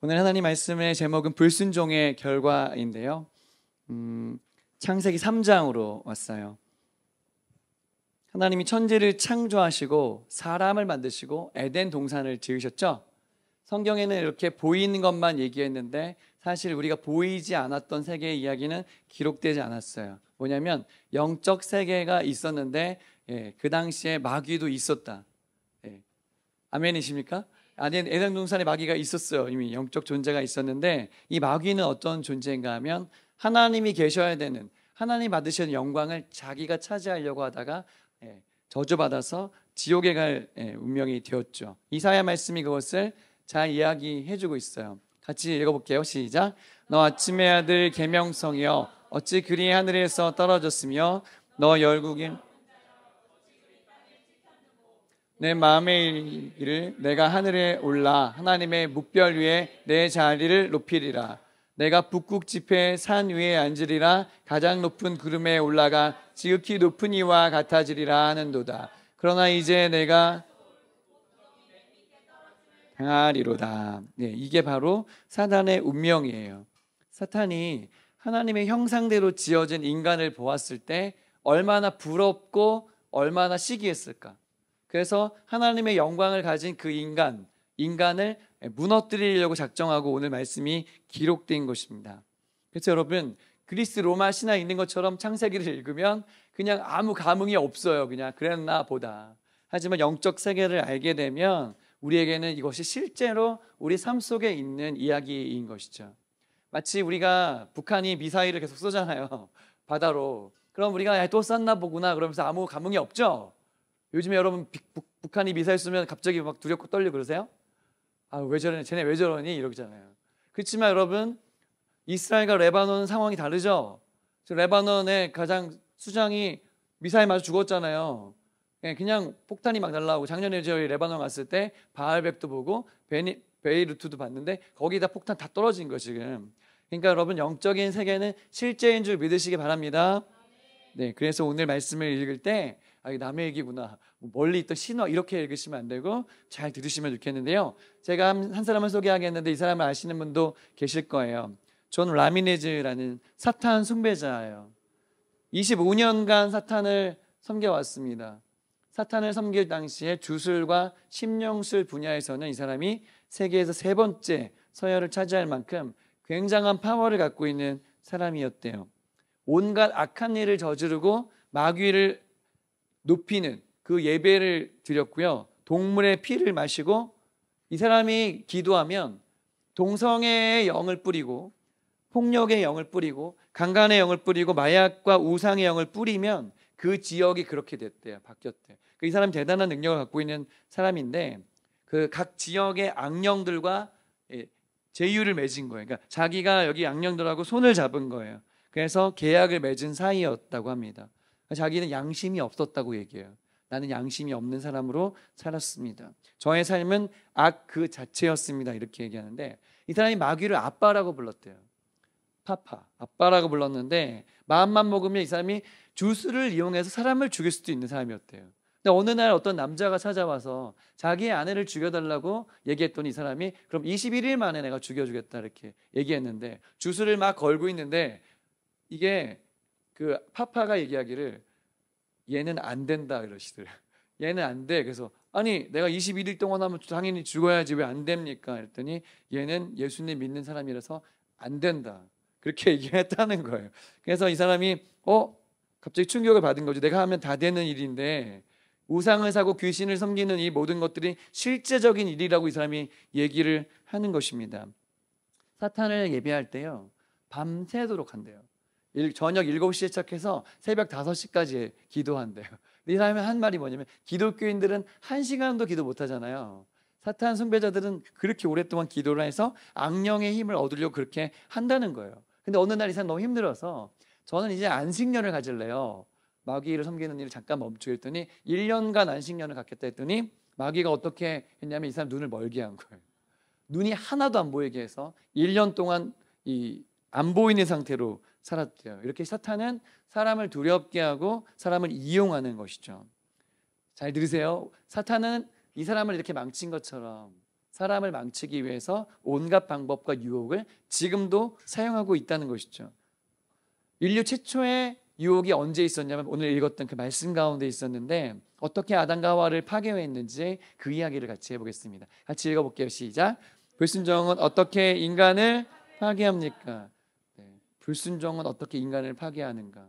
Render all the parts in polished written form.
오늘 하나님 말씀의 제목은 불순종의 결과인데요. 창세기 3장으로 왔어요. 하나님이 천지를 창조하시고 사람을 만드시고 에덴 동산을 지으셨죠. 성경에는 이렇게 보이는 것만 얘기했는데 사실 우리가 보이지 않았던 세계의 이야기는 기록되지 않았어요. 뭐냐면 영적 세계가 있었는데 그 당시에 마귀도 있었다. 아멘이십니까? 에덴 동산에 마귀가 있었어요. 이미 영적 존재가 있었는데 이 마귀는 어떤 존재인가 하면 하나님이 계셔야 되는, 하나님 받으시는 영광을 자기가 차지하려고 하다가 저주받아서 지옥에 갈 운명이 되었죠. 이사야 말씀이 그것을 잘 이야기해주고 있어요. 같이 읽어볼게요. 시작. 너 아침의 아들 계명성이여 어찌 그리 하늘에서 떨어졌으며 너 열국인 내 마음의 일을 내가 하늘에 올라 하나님의 묵별 위에 내 자리를 높이리라. 내가 북극 지폐 산 위에 앉으리라. 가장 높은 구름에 올라가 지극히 높은 이와 같아지리라 하는도다. 그러나 이제 내가 당하리로다. 이게 바로 사단의 운명이에요. 사탄이 하나님의 형상대로 지어진 인간을 보았을 때 얼마나 부럽고 얼마나 시기했을까. 그래서 하나님의 영광을 가진 그 인간을 무너뜨리려고 작정하고 오늘 말씀이 기록된 것입니다. 그래서 여러분, 그리스 로마 신화에 있는 것처럼 창세기를 읽으면 그냥 아무 감흥이 없어요. 그냥 그랬나 보다. 하지만 영적 세계를 알게 되면 우리에게는 이것이 실제로 우리 삶 속에 있는 이야기인 것이죠. 마치 우리가 북한이 미사일을 계속 쏘잖아요. 바다로. 그럼 우리가 또 쐈나 보구나 그러면서 아무 감흥이 없죠. 요즘에 여러분 북한이 미사일 쏘면 갑자기 막 두렵고 떨리고 그러세요? 아, 왜 저러니? 쟤네 왜 저러니? 이러잖아요. 그렇지만 여러분, 이스라엘과 레바논 상황이 다르죠. 레바논의 가장 수장이 미사일 맞아 죽었잖아요. 그냥 폭탄이 막 날라오고, 작년에 저희 레바논 갔을 때 바알백도 보고 베이루트도 봤는데 거기다 폭탄 다 떨어진 거 지금. 그러니까 여러분, 영적인 세계는 실제인 줄 믿으시기 바랍니다. 그래서 오늘 말씀을 읽을 때 남의 얘기구나, 멀리 있던 신화 이렇게 읽으시면 안 되고 잘 들으시면 좋겠는데요. 제가 한 사람을 소개하겠는데 이 사람을 아시는 분도 계실 거예요. 존 라미네즈라는 사탄 숭배자예요. 25년간 사탄을 섬겨왔습니다. 사탄을 섬길 당시에 주술과 심령술 분야에서는 이 사람이 세계에서 3번째 서열을 차지할 만큼 굉장한 파워를 갖고 있는 사람이었대요. 온갖 악한 일을 저지르고 마귀를 높이는 그 예배를 드렸고요. 동물의 피를 마시고, 이 사람이 기도하면 동성애의 영을 뿌리고 폭력의 영을 뿌리고 강간의 영을 뿌리고 마약과 우상의 영을 뿌리면 그 지역이 그렇게 됐대요. 바뀌었대요. 이 사람이 대단한 능력을 갖고 있는 사람인데 그 각 지역의 악령들과 제휴를 맺은 거예요. 그러니까 자기가 여기 악령들하고 손을 잡은 거예요. 그래서 계약을 맺은 사이였다고 합니다. 자기는 양심이 없었다고 얘기해요. 나는 양심이 없는 사람으로 살았습니다. 저의 삶은 악 그 자체였습니다. 이렇게 얘기하는데 이 사람이 마귀를 아빠라고 불렀대요. 파파, 아빠라고 불렀는데 마음만 먹으면 이 사람이 주술을 이용해서 사람을 죽일 수도 있는 사람이었대요. 근데 어느 날 어떤 남자가 찾아와서 자기의 아내를 죽여달라고 얘기했더니 이 사람이 그럼 21일 만에 내가 죽여주겠다 이렇게 얘기했는데 주술을 막 걸고 있는데 이게 그 파파가 얘기하기를 얘는 안 된다 이러시더래요. 얘는 안 돼. 그래서 아니 내가 21일 동안 하면 당연히 죽어야지 왜 안 됩니까? 그랬더니 얘는 예수님 믿는 사람이라서 안 된다. 그렇게 얘기했다는 거예요. 그래서 이 사람이 갑자기 충격을 받은 거죠. 내가 하면 다 되는 일인데 우상을 사고 귀신을 섬기는 이 모든 것들이 실제적인 일이라고 이 사람이 얘기를 하는 것입니다. 사탄을 예배할 때요 밤새도록 한대요. 저녁 7시에 시작해서 새벽 5시까지 기도한대요. 이 사람이 한 말이 뭐냐면 기독교인들은 1시간도 기도 못하잖아요. 사탄 숭배자들은 그렇게 오랫동안 기도를 해서 악령의 힘을 얻으려고 그렇게 한다는 거예요. 근데 어느 날 이 사람 너무 힘들어서 저는 이제 안식년을 가질래요. 마귀를 섬기는 일을 잠깐 멈추고 했더니 1년간 안식년을 갖겠다 했더니 마귀가 어떻게 했냐면 이 사람 눈을 멀게 한 거예요. 눈이 하나도 안 보이게 해서 1년 동안 안 보이는 상태로 살았대요. 이렇게 사탄은 사람을 두렵게 하고 사람을 이용하는 것이죠. 잘 들으세요. 사탄은 이 사람을 이렇게 망친 것처럼 사람을 망치기 위해서 온갖 방법과 유혹을 지금도 사용하고 있다는 것이죠. 인류 최초의 유혹이 언제 있었냐면 오늘 읽었던 그 말씀 가운데 있었는데 어떻게 아담과 하와를 파괴했는지 그 이야기를 같이 해보겠습니다. 같이 읽어볼게요. 시작. 불순종은 어떻게 인간을 파괴합니까? 네. 불순종은 어떻게 인간을 파괴하는가?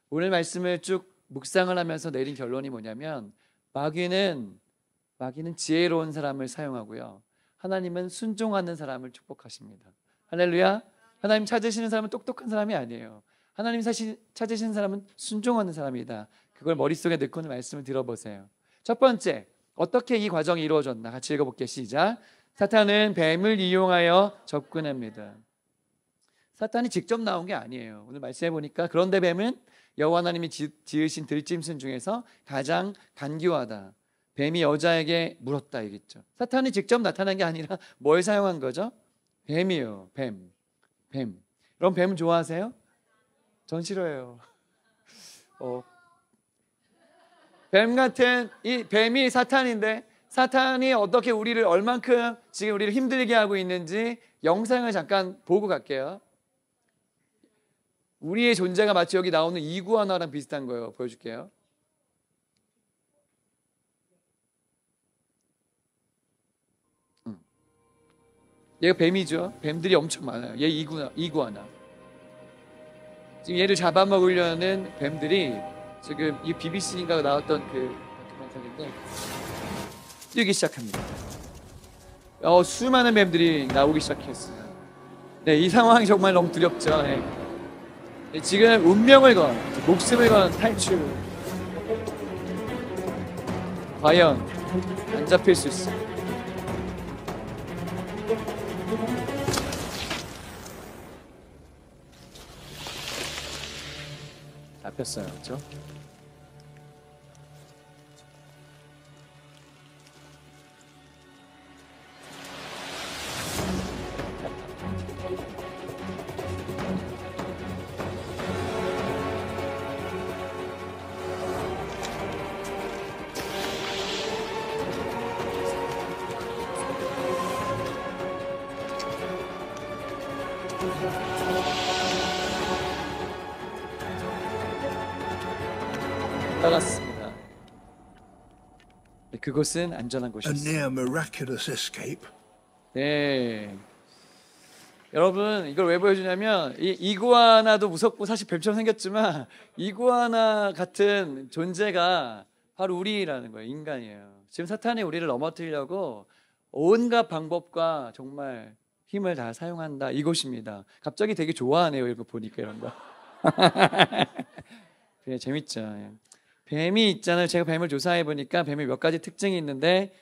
오늘 말씀을 쭉 묵상을 하면서 내린 결론이 뭐냐면 마귀는 지혜로운 사람을 사용하고요, 하나님은 순종하는 사람을 축복하십니다. 할렐루야. 하나님 찾으시는 사람은 똑똑한 사람이 아니에요. 하나님 찾으시는 사람은 순종하는 사람이다. 그걸 머릿속에 넣고 오늘 말씀을 들어보세요. 첫 번째, 어떻게 이 과정이 이루어졌나 같이 읽어볼게요. 시작. 사탄은 뱀을 이용하여 접근합니다. 사탄이 직접 나온 게 아니에요. 오늘 말씀해 보니까 그런데 뱀은 여호와 하나님이 지으신 들짐승 중에서 가장 간교하다. 뱀이 여자에게 물었다 이랬죠. 사탄이 직접 나타난 게 아니라 뭘 사용한 거죠? 뱀이요. 뱀. 여러분 뱀 좋아하세요? 전 싫어해요. 뱀 같은 이 뱀이 사탄인데 사탄이 어떻게 우리를 얼만큼 지금 우리를 힘들게 하고 있는지 영상을 잠깐 보고 갈게요. 우리의 존재가 마치 여기 나오는 이구아나랑 비슷한 거예요. 보여줄게요. 얘가 뱀이죠. 뱀들이 엄청 많아요. 얘 이구아나. 지금 얘를 잡아먹으려는 뱀들이 지금 이 BBC인가 나왔던 그 다큐멘터리인데 뛰기 시작합니다. 수많은 뱀들이 나오기 시작했어요. 네, 이 상황이 정말 너무 두렵죠. 네. 지금 운명을 건, 목숨을 건 탈출. 과연 안 잡힐 수 있어요. 잡혔어요, 그렇죠? 따랐습니다. 네, 그곳은 안전한 A 곳이었어요. near miraculous escape. 네, 여러분 이걸 왜 보여주냐면 이 이구아나도 무섭고 사실 뱀처럼 생겼지만 이구아나 같은 존재가 바로 우리라는 거예요. 인간이에요. 지금 사탄이 우리를 넘어뜨리려고 온갖 방법과 정말 힘을 다 사용한다 이것입니다. 갑자기 되게 좋아하네요. 이거 보니까 이런 거. 네, 재밌죠. 뱀이 있잖아요. 제가 뱀을 조사해 보니까 뱀이 몇 가지 특징이 있는데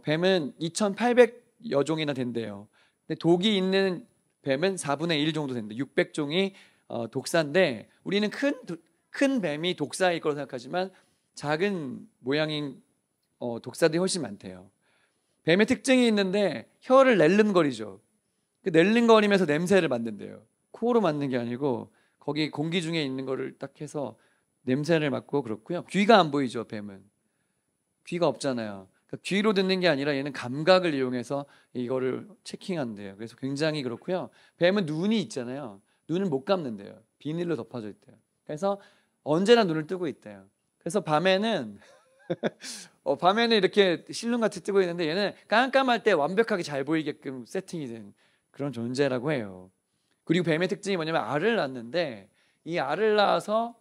뱀은 2,800여 종이나 된대요. 근데 독이 있는 뱀은 4분의 1 정도 된대. 600종이 독사인데 우리는 큰 뱀이 독사일 거라고 생각하지만 작은 모양인 독사들이 훨씬 많대요. 뱀의 특징이 있는데 혀를 낼름거리죠. 그 낼름거리면서 냄새를 맡는데요. 코로 맡는 게 아니고 거기 공기 중에 있는 거를 딱 해서 냄새를 맡고 그렇고요. 귀가 안 보이죠. 뱀은 귀가 없잖아요. 그러니까 귀로 듣는 게 아니라 얘는 감각을 이용해서 이거를 체킹한대요. 그래서 굉장히 그렇고요. 뱀은 눈이 있잖아요. 눈을 못 감는데요. 비닐로 덮어져 있대요. 그래서 언제나 눈을 뜨고 있대요. 그래서 밤에는 이렇게 실눈같이 뜨고 있는데 얘는 깜깜할 때 완벽하게 잘 보이게끔 세팅이 된 그런 존재라고 해요. 그리고 뱀의 특징이 뭐냐면 알을 낳는데 이 알을 낳아서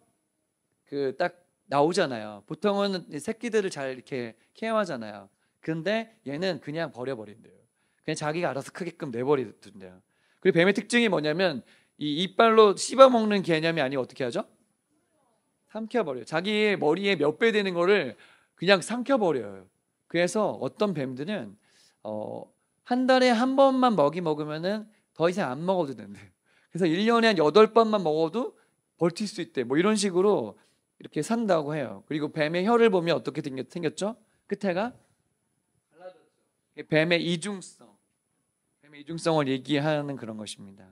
그 딱 나오잖아요. 보통은 새끼들을 잘 이렇게 케어하잖아요. 근데 얘는 그냥 버려버린대요. 그냥 자기가 알아서 크게끔 내버리던데요. 그리고 뱀의 특징이 뭐냐면 이 이빨로 씹어먹는 개념이 아니고 어떻게 하죠? 삼켜버려요. 자기 머리에 몇 배 되는 거를 그냥 삼켜버려요. 그래서 어떤 뱀들은 한 달에 한 번만 먹으면은 더 이상 안 먹어도 된대요. 그래서 1년에 한 8번만 먹어도 버틸 수 있대. 뭐 이런 식으로 이렇게 산다고 해요. 그리고 뱀의 혀를 보면 어떻게 생겼죠? 끝에가 뱀의 이중성을 얘기하는 그런 것입니다.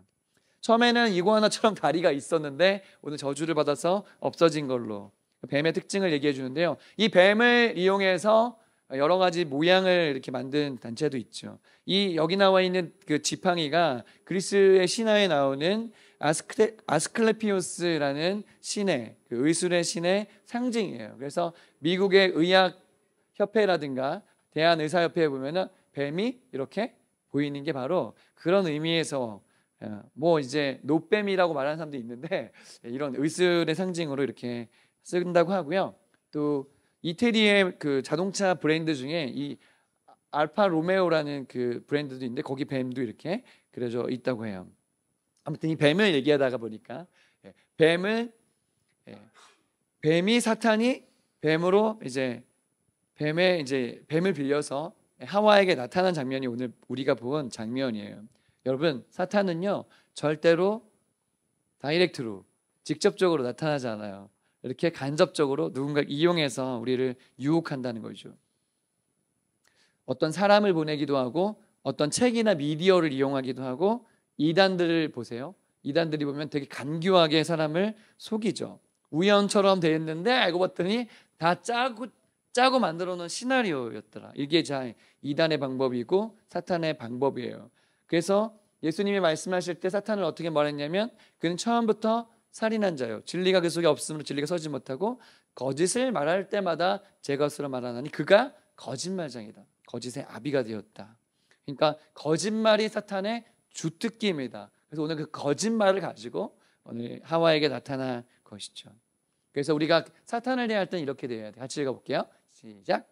처음에는 이구아나처럼 다리가 있었는데 오늘 저주를 받아서 없어진 걸로 뱀의 특징을 얘기해 주는데요. 이 뱀을 이용해서 여러 가지 모양을 이렇게 만든 단체도 있죠. 이 여기 나와 있는 그 지팡이가 그리스의 신화에 나오는 아스클레피오스라는 신의 그 의술의 신의 상징이에요. 그래서 미국의 의학 협회라든가 대한의사협회에 보면은 뱀이 이렇게 보이는 게 바로 그런 의미에서 뭐 이제 노뱀이라고 말하는 사람도 있는데 이런 의술의 상징으로 이렇게 쓴다고 하고요. 또 이태리의 그 자동차 브랜드 중에 이 알파 로메오라는 그 브랜드도 있는데 거기 뱀도 이렇게 그려져 있다고 해요. 아무튼 이 뱀을 얘기하다가 보니까 뱀이 사탄이 뱀으로 이제 뱀을 빌려서 하와에게 나타난 장면이 오늘 우리가 본 장면이에요. 여러분, 사탄은요 절대로 다이렉트로 직접적으로 나타나지 않아요. 이렇게 간접적으로 누군가를 이용해서 우리를 유혹한다는 거죠. 어떤 사람을 보내기도 하고 어떤 책이나 미디어를 이용하기도 하고 이단들을 보세요. 이단들이 보면 되게 간교하게 사람을 속이죠. 우연처럼 돼 있는데 알고 봤더니 다 짜고 만들어 놓은 시나리오였더라. 이게 이단의 방법이고 사탄의 방법이에요. 그래서 예수님이 말씀하실 때 사탄을 어떻게 말했냐면 그는 처음부터 살인한 자요. 진리가 그 속에 없으므로 진리가 서지 못하고 거짓을 말할 때마다 제 것으로 말하나니 그가 거짓말장이다. 거짓의 아비가 되었다. 그러니까 거짓말이 사탄의 주특기입니다. 그래서 오늘 그 거짓말을 가지고 오늘 하와에게 나타날 것이죠. 그래서 우리가 사탄을 대할 때는 이렇게 대해야 돼. 같이 읽어볼게요. 시작.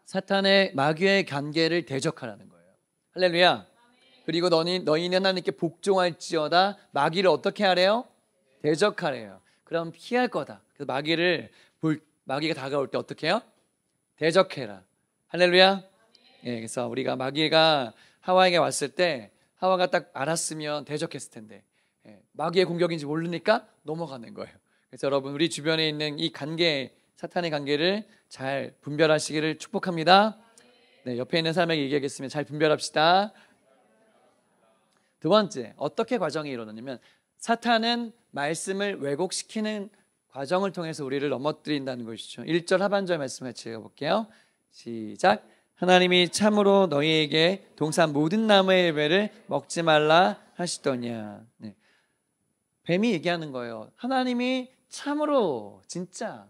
사탄의 마귀의 관계를 대적하라는 거예요. 할렐루야. 그리고 너희는 하나님께 복종할지어다. 마귀를 어떻게 하래요? 대적하래요. 그럼 피할 거다. 그래서 마귀가 다가올 때 어떻게 해요? 대적해라. 할렐루야. 예, 그래서 우리가 마귀가 하와에게 왔을 때 하와가 딱 알았으면 대적했을 텐데 마귀의 공격인지 모르니까 넘어가는 거예요. 그래서 여러분 우리 주변에 있는 이 관계, 사탄의 관계를 잘 분별하시기를 축복합니다. 네, 옆에 있는 사람에게 얘기하겠습니다. 잘 분별합시다. 두 번째, 어떻게 과정이 일어나냐면 사탄은 말씀을 왜곡시키는 과정을 통해서 우리를 넘어뜨린다는 것이죠. 1절 하반절 말씀 같이 읽어볼게요. 시작. 하나님이 참으로 너희에게 동산 모든 나무의 열매를 먹지 말라 하시더냐. 네. 뱀이 얘기하는 거예요. 하나님이 참으로 진짜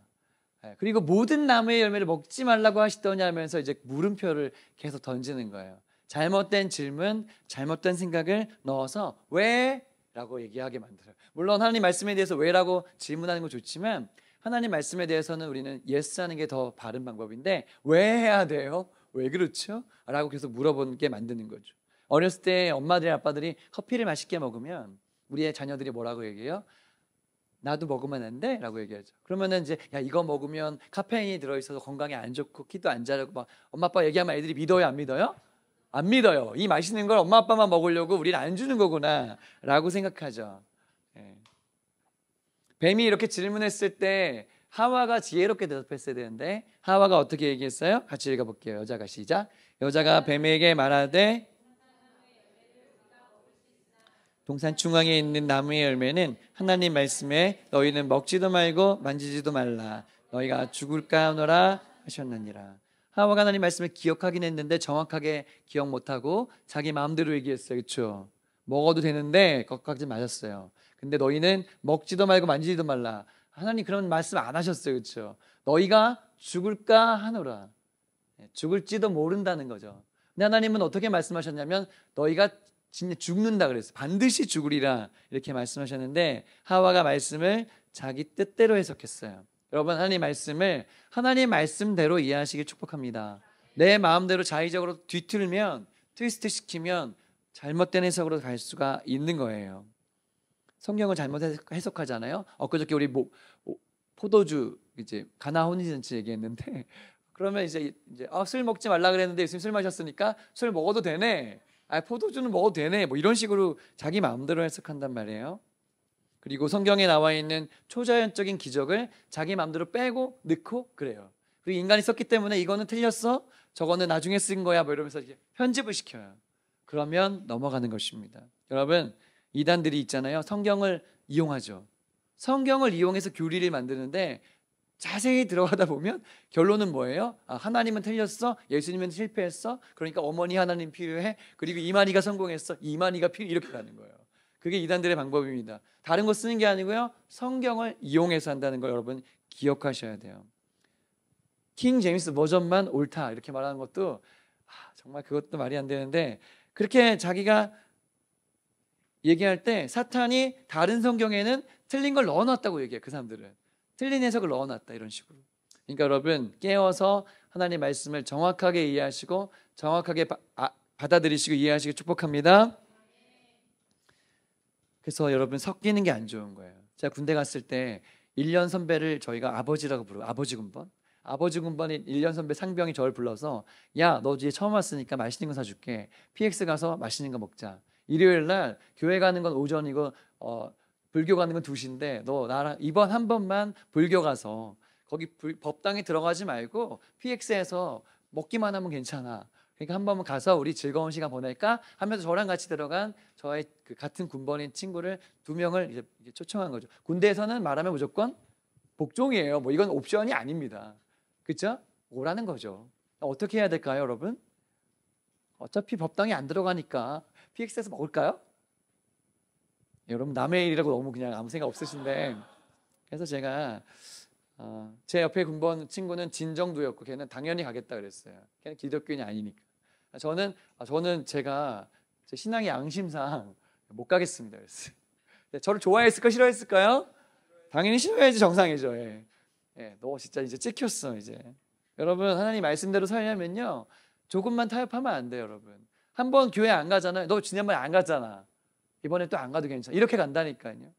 그리고 모든 나무의 열매를 먹지 말라고 하시더냐 하면서 이제 물음표를 계속 던지는 거예요. 잘못된 질문, 잘못된 생각을 넣어서 왜? 라고 얘기하게 만들어요. 물론 하나님 말씀에 대해서 왜라고 질문하는 건 좋지만 하나님 말씀에 대해서는 우리는 yes 하는 게 더 바른 방법인데 왜 해야 돼요? 왜 그렇죠? 라고 계속 물어보게 만드는 거죠. 어렸을 때 엄마들이 아빠들이 커피를 맛있게 먹으면 우리의 자녀들이 뭐라고 얘기해요? 나도 먹으면 안 돼? 라고 얘기하죠. 그러면은 이제 야 이거 먹으면 카페인이 들어있어서 건강에 안 좋고 키도 안 자라고 막 엄마 아빠 얘기하면 애들이 믿어요 안 믿어요? 안 믿어요. 이 맛있는 걸 엄마 아빠만 먹으려고 우리는 안 주는 거구나 라고 생각하죠. 예. 뱀이 이렇게 질문했을 때 하와가 지혜롭게 대답했어야 되는데 하와가 어떻게 얘기했어요? 같이 읽어볼게요. 여자가 시작. 여자가 뱀에게 말하되 동산 중앙에 있는 나무의 열매는 하나님 말씀에 너희는 먹지도 말고 만지지도 말라 너희가 죽을까 하노라 하셨느니라. 하와가 하나님 말씀을 기억하긴 했는데 정확하게 기억 못하고 자기 마음대로 얘기했어요. 그렇죠? 먹어도 되는데 거기까지 맞았어요. 근데 너희는 먹지도 말고 만지지도 말라. 하나님 그런 말씀 안 하셨어요. 그렇죠? 너희가 죽을까 하노라. 죽을지도 모른다는 거죠. 근데 하나님은 어떻게 말씀하셨냐면 너희가 진짜 죽는다 그랬어요. 반드시 죽으리라 이렇게 말씀하셨는데 하와가 말씀을 자기 뜻대로 해석했어요. 여러분 하나님 말씀을 하나님 말씀대로 이해하시길 축복합니다. 내 마음대로 자의적으로 뒤틀면 트위스트 시키면 잘못된 해석으로 갈 수가 있는 거예요. 성경을 잘못 해석하잖아요. 엊그저께 우리 포도주 이제 가나 혼인잔치 얘기했는데 그러면 이제 술 먹지 말라 그랬는데 예수님 술 마셨으니까 술 먹어도 되네. 포도주는 먹어도 되네. 뭐 이런 식으로 자기 마음대로 해석한단 말이에요. 그리고 성경에 나와 있는 초자연적인 기적을 자기 마음대로 빼고 넣고 그래요. 그리고 인간이 썼기 때문에 이거는 틀렸어. 저거는 나중에 쓴 거야. 뭐 이러면서 이제 편집을 시켜요. 그러면 넘어가는 것입니다. 여러분 이단들이 있잖아요. 성경을 이용하죠. 성경을 이용해서 교리를 만드는데 자세히 들어가다 보면 결론은 뭐예요? 하나님은 틀렸어, 예수님은 실패했어, 그러니까 어머니 하나님 필요해, 그리고 이만희가 성공했어, 이만희가 필요해, 이렇게 가는 거예요. 그게 이단들의 방법입니다. 다른 거 쓰는 게 아니고요, 성경을 이용해서 한다는 걸 여러분 기억하셔야 돼요. 킹 제임스 버전만 옳다 이렇게 말하는 것도 정말 그것도 말이 안 되는데, 그렇게 자기가 얘기할 때 사탄이 다른 성경에는 틀린 걸 넣어놨다고 얘기해요. 그 사람들은 틀린 해석을 넣어놨다 이런 식으로. 그러니까 여러분 깨어서 하나님의 말씀을 정확하게 이해하시고 정확하게 받아들이시고 이해하시기 축복합니다. 그래서 여러분 섞이는 게 안 좋은 거예요. 제가 군대 갔을 때 1년 선배를 저희가 아버지라고 부르고, 아버지 군번. 아버지 군번이 1년 선배 상병이 저를 불러서, 야, 너 이제 처음 왔으니까 맛있는 거 사줄게. PX 가서 맛있는 거 먹자. 일요일 날 교회 가는 건 오전이고 불교 가는 건 2시인데 너 나랑 이번 한 번만 불교 가서 거기 법당에 들어가지 말고 PX에서 먹기만 하면 괜찮아. 그러니까 한 번만 가서 우리 즐거운 시간 보낼까 하면서 저랑 같이 들어간 저의 그 같은 군번인 친구를 2명을 이제 초청한 거죠. 군대에서는 말하면 무조건 복종이에요. 뭐 이건 옵션이 아닙니다. 그렇죠? 오라는 거죠. 어떻게 해야 될까요, 여러분? 어차피 법당에 안 들어가니까 PX에서 먹을까요? 여러분 남의 일이라고 너무 그냥 아무 생각 없으신데, 그래서 제가 제 옆에 군번 친구는 진정도였고 걔는 당연히 가겠다 그랬어요. 걔는 기독교인이 아니니까. 저는 제가 제 신앙의 양심상 못 가겠습니다 그랬어요. 저를 좋아했을까 싫어했을까요? 당연히 싫어야지, 정상이죠. 예. 너 진짜 이제 찍혔어 이제. 여러분 하나님 말씀대로 살려면요 조금만 타협하면 안 돼요. 여러분 한 번 교회 안 가잖아요. 너 지난번에 안 갔잖아. 이번에 또 안 가도 괜찮아. 이렇게 간다니까요. 그러니까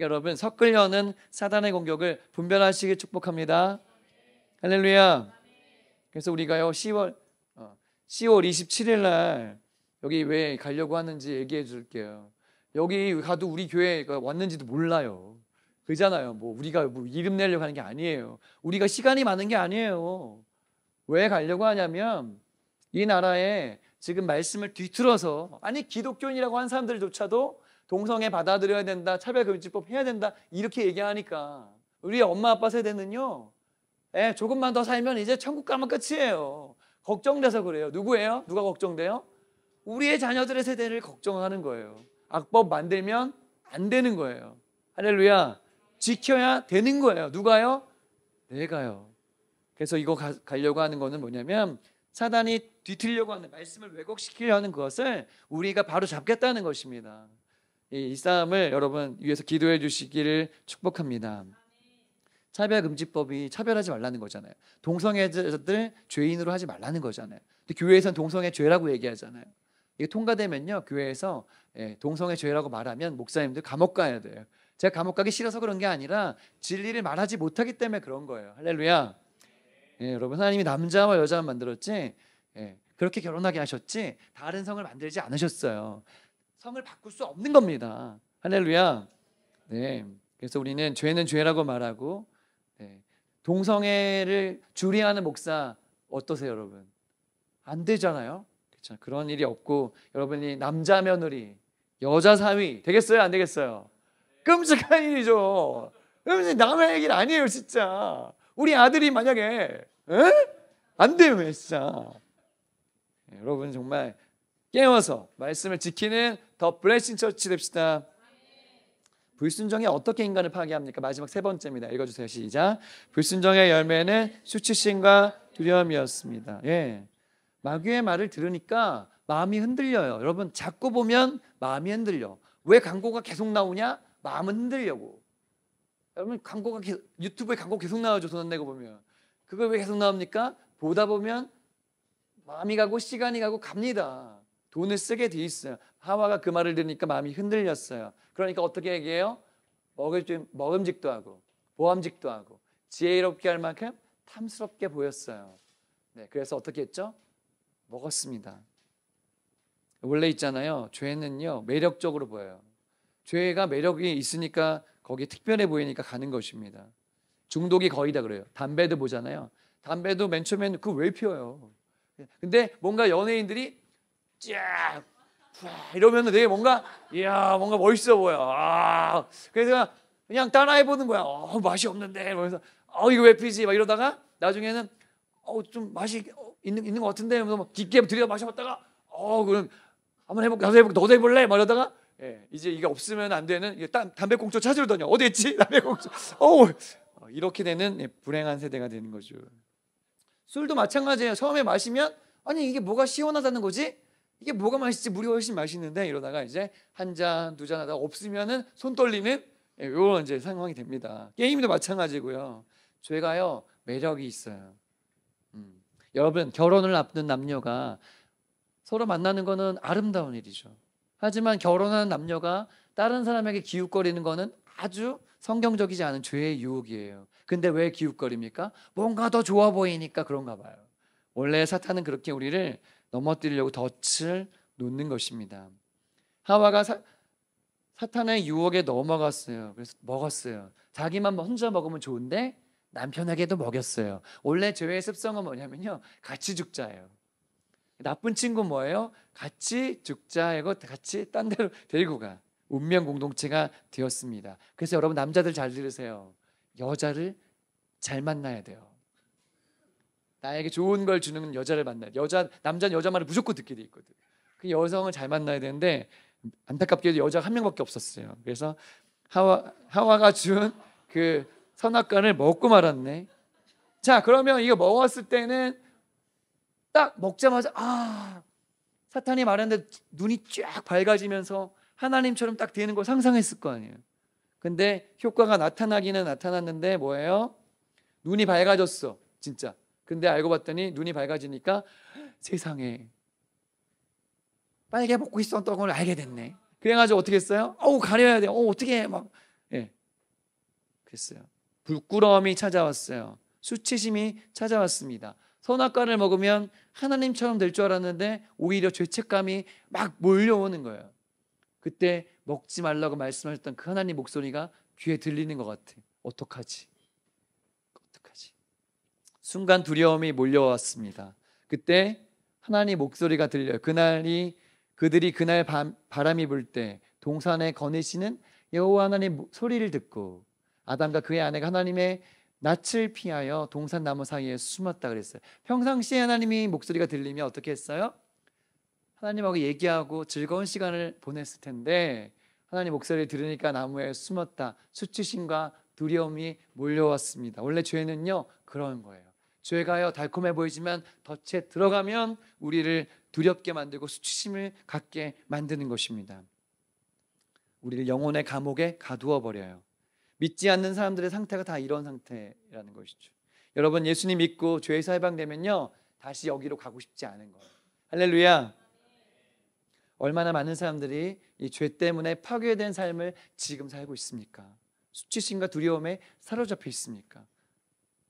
여러분 섞으려는 사단의 공격을 분별하시길 축복합니다. 할렐루야. 그래서 우리가요 10월 27일 날 여기 왜 가려고 하는지 얘기해 줄게요. 여기 가도 우리 교회가 왔는지도 몰라요. 그잖아요. 뭐 우리가 뭐 이름 내려고 하는 게 아니에요. 우리가 시간이 많은 게 아니에요. 왜 가려고 하냐면 이 나라에 지금 말씀을 뒤틀어서, 아니 기독교인이라고 한 사람들조차도 동성애 받아들여야 된다, 차별금지법 해야 된다 이렇게 얘기하니까 우리 엄마 아빠 세대는요 조금만 더 살면 이제 천국 가면 끝이에요. 걱정돼서 그래요. 누구예요? 누가 걱정돼요? 우리의 자녀들의 세대를 걱정하는 거예요. 악법 만들면 안 되는 거예요. 할렐루야. 지켜야 되는 거예요. 누가요? 내가요. 그래서 이거 가려고 하는 거는 뭐냐면 사단이 뒤틀려고 하는, 말씀을 왜곡시키려 하는 것을 우리가 바로 잡겠다는 것입니다. 이 싸움을 여러분 위해서 기도해 주시기를 축복합니다. 차별금지법이 차별하지 말라는 거잖아요. 동성애자들 죄인으로 하지 말라는 거잖아요. 근데 교회에서는 동성애 죄라고 얘기하잖아요. 이게 통과되면요 교회에서 동성애 죄라고 말하면 목사님들 감옥 가야 돼요. 제가 감옥 가기 싫어서 그런 게 아니라 진리를 말하지 못하기 때문에 그런 거예요. 할렐루야. 여러분 하나님이 남자와 여자만 만들었지 그렇게 결혼하게 하셨지 다른 성을 만들지 않으셨어요. 성을 바꿀 수 없는 겁니다. 할렐루야. 네. 그래서 우리는 죄는 죄라고 말하고 동성애를 주리하는 목사 어떠세요, 여러분? 안 되잖아요. 그렇죠? 그런 일이 없고 여러분이 남자 며느리, 여자 사위 되겠어요, 안 되겠어요? 끔찍한 일이죠. 남의 얘기는 아니에요, 진짜. 우리 아들이 만약에 안 되면 진짜 여러분 정말 깨워서 말씀을 지키는 더 블레싱 처치 됩시다. 불순종이 어떻게 인간을 파괴합니까? 마지막 3번째입니다. 읽어주세요. 시작. 불순종의 열매는 수치심과 두려움이었습니다. 마귀의 말을 들으니까 마음이 흔들려요. 여러분 자꾸 보면 마음이 흔들려. 왜 광고가 계속 나오냐? 마음은 흔들려고. 여러분 광고가 유튜브에 광고 계속 나와줘. 돈 내고 보면 그거 왜 계속 나옵니까? 보다 보면 마음이 가고 시간이 가고 갑니다. 돈을 쓰게 돼 있어요. 하와가 그 말을 들으니까 마음이 흔들렸어요. 그러니까 어떻게 얘기해요? 먹음직도 하고 보암직도 하고 지혜롭게 할 만큼 탐스럽게 보였어요. 그래서 어떻게 했죠? 먹었습니다. 원래 있잖아요. 죄는요 매력적으로 보여요. 죄가 매력이 있으니까 거기 특별해 보이니까 가는 것입니다. 중독이 거의 다 그래요. 담배도 보잖아요. 담배도 맨 처음에는 그거 왜 피워요? 근데 뭔가 연예인들이 쫙 이러면 되게 뭔가 이야 뭔가 멋있어 보여. 그래서 그냥 따라해보는 거야. 맛이 없는데. 그래서 이거 왜 피지? 막 이러다가 나중에는 좀 맛이 있는 것 같은데. 그래서 막 깊게 들여 마셔봤다가 그럼 한번 해볼까? 나도 해볼까? 너도 해볼래? 막 이러다가 이제 이게 없으면 안 되는 담배꽁초 찾으러 다녀. 어디 있지? 담배꽁초. 이렇게 되는 불행한 세대가 되는 거죠. 술도 마찬가지예요. 처음에 마시면 아니 이게 뭐가 시원하다는 거지? 이게 뭐가 맛있지? 물이 훨씬 맛있는데 이러다가 이제 한 잔, 두 잔 하다가 없으면은 손 떨리는 이런 이제 상황이 됩니다. 게임도 마찬가지고요. 죄가요 매력이 있어요. 여러분 결혼을 앞둔 남녀가 서로 만나는 거는 아름다운 일이죠. 하지만 결혼한 남녀가 다른 사람에게 기웃거리는 거는 아주 성경적이지 않은 죄의 유혹이에요. 근데 왜 기웃거립니까? 뭔가 더 좋아 보이니까 그런가 봐요. 원래 사탄은 그렇게 우리를 넘어뜨리려고 덫을 놓는 것입니다. 하와가 사탄의 유혹에 넘어갔어요. 그래서 먹었어요. 자기만 혼자 먹으면 좋은데 남편에게도 먹였어요. 원래 죄의 습성은 뭐냐면요, 같이 죽자예요. 나쁜 친구는 뭐예요? 같이 죽자 하고 같이 딴 데로 데리고 가. 운명 공동체가 되었습니다. 그래서 여러분 남자들 잘 들으세요. 여자를 잘 만나야 돼요. 나에게 좋은 걸 주는 여자를 만나야 돼요. 남자는 여자 말을 무조건 듣게 돼 있거든. 그 여성을 잘 만나야 되는데 안타깝게도 여자가 한 명밖에 없었어요. 그래서 하와가 준 그 선악과를 먹고 말았네. 자, 그러면 이거 먹었을 때는 딱 먹자마자 사탄이 말했는데 눈이 쫙 밝아지면서 하나님처럼 딱 되는 걸 상상했을 거 아니에요. 근데 효과가 나타나기는 나타났는데 뭐예요? 눈이 밝아졌어, 진짜. 근데 알고 봤더니 눈이 밝아지니까 세상에 빨개 먹고 있었던 걸 알게 됐네. 그래가지고 어떻게 했어요? 가려야 돼. 어떻게 막 그랬어요. 부끄러움이 찾아왔어요. 수치심이 찾아왔습니다. 선악과를 먹으면 하나님처럼 될 줄 알았는데 오히려 죄책감이 막 몰려오는 거예요. 그때 먹지 말라고 말씀하셨던 그 하나님 목소리가 귀에 들리는 것 같아. 어떡하지? 순간 두려움이 몰려왔습니다. 그때 하나님 목소리가 들려요. 그들이 그날 바람이 불 때 동산에 거니시는 여호와 하나님 소리를 듣고 아담과 그의 아내가 하나님의 낯을 피하여 동산 나무 사이에 숨었다 그랬어요. 평상시에 하나님이 목소리가 들리면 어떻게 했어요? 하나님하고 얘기하고 즐거운 시간을 보냈을 텐데 하나님 목소리를 들으니까 나무에 숨었다. 수치심과 두려움이 몰려왔습니다. 원래 죄는요 그런 거예요. 죄가요 달콤해 보이지만 덫에 들어가면 우리를 두렵게 만들고 수치심을 갖게 만드는 것입니다. 우리를 영혼의 감옥에 가두어 버려요. 믿지 않는 사람들의 상태가 다 이런 상태라는 것이죠. 여러분 예수님 믿고 죄에서 해방되면요 다시 여기로 가고 싶지 않은 거예요. 할렐루야. 얼마나 많은 사람들이 이 죄 때문에 파괴된 삶을 지금 살고 있습니까? 수치심과 두려움에 사로잡혀 있습니까?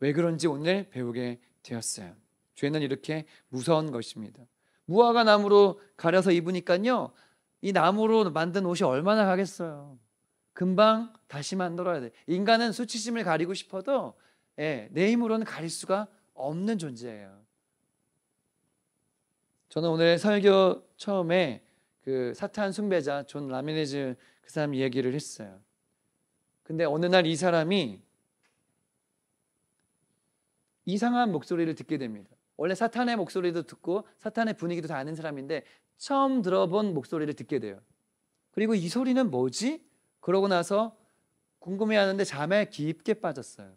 왜 그런지 오늘 배우게 되었어요. 죄는 이렇게 무서운 것입니다. 무화과 나무로 가려서 입으니까요 이 나무로 만든 옷이 얼마나 가겠어요. 금방 다시 만들어야 돼. 인간은 수치심을 가리고 싶어도 내 힘으로는 가릴 수가 없는 존재예요. 저는 오늘 설교 처음에 그 사탄 숭배자 존 라미레즈 그 사람 얘기를 했어요. 근데 어느 날 이 사람이 이상한 목소리를 듣게 됩니다. 원래 사탄의 목소리도 듣고 사탄의 분위기도 다 아는 사람인데 처음 들어본 목소리를 듣게 돼요. 그리고 이 소리는 뭐지? 그러고 나서 궁금해하는데 잠에 깊게 빠졌어요.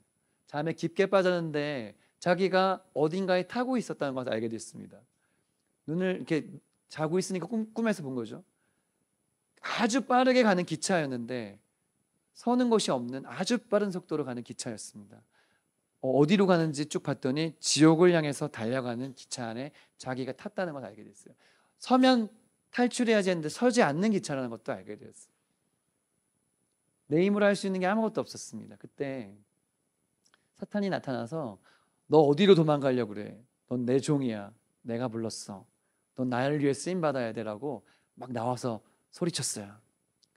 잠에 깊게 빠졌는데 자기가 어딘가에 타고 있었다는 것을 알게 됐습니다. 눈을 이렇게 자고 있으니까 꿈에서 본 거죠. 아주 빠르게 가는 기차였는데 서는 곳이 없는 아주 빠른 속도로 가는 기차였습니다. 어디로 가는지 쭉 봤더니 지옥을 향해서 달려가는 기차 안에 자기가 탔다는 걸 알게 됐어요. 서면 탈출해야지 했는데 서지 않는 기차라는 것도 알게 되었어요. 내 힘으로 할 수 있는 게 아무것도 없었습니다. 그때 사탄이 나타나서 너 어디로 도망가려고 그래? 넌 내 종이야. 내가 불렀어. 넌 나를 위해 쓰임받아야 되라고 막 나와서 소리쳤어요.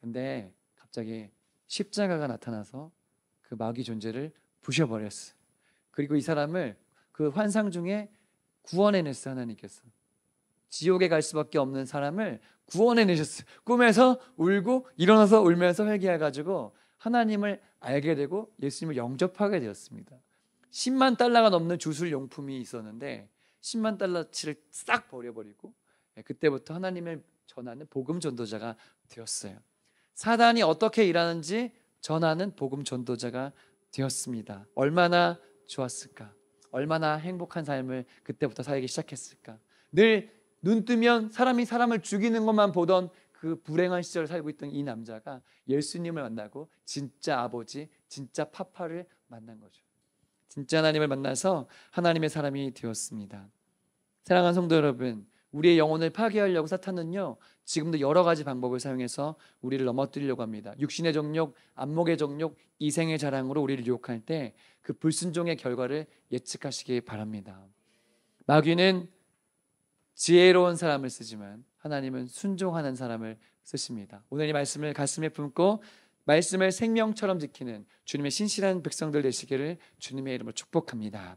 근데 갑자기 십자가가 나타나서 그 마귀 존재를 부셔버렸어요. 그리고 이 사람을 그 환상 중에 구원해냈어요. 하나님께서 지옥에 갈 수밖에 없는 사람을 구원해내셨어요. 꿈에서 울고 일어나서 울면서 회개해가지고 하나님을 알게 되고 예수님을 영접하게 되었습니다. 10만 달러가 넘는 주술 용품이 있었는데 10만 달러치를 싹 버려버리고 그때부터 하나님을 전하는 복음 전도자가 되었어요. 사단이 어떻게 일하는지 전하는 복음 전도자가 되었습니다. 얼마나 좋았을까? 얼마나 행복한 삶을 그때부터 살기 시작했을까? 늘 눈 뜨면 사람이 사람을 죽이는 것만 보던 그 불행한 시절을 살고 있던 이 남자가 예수님을 만나고 진짜 아버지, 진짜 파파를 만난 거죠. 진짜 하나님을 만나서 하나님의 사람이 되었습니다. 사랑하는 성도 여러분, 우리의 영혼을 파괴하려고 사탄은요, 지금도 여러 가지 방법을 사용해서 우리를 넘어뜨리려고 합니다. 육신의 정욕, 안목의 정욕, 이생의 자랑으로 우리를 유혹할 때 그 불순종의 결과를 예측하시기 바랍니다. 마귀는 지혜로운 사람을 쓰지만 하나님은 순종하는 사람을 쓰십니다. 오늘 이 말씀을 가슴에 품고 말씀을 생명처럼 지키는 주님의 신실한 백성들 되시기를 주님의 이름으로 축복합니다.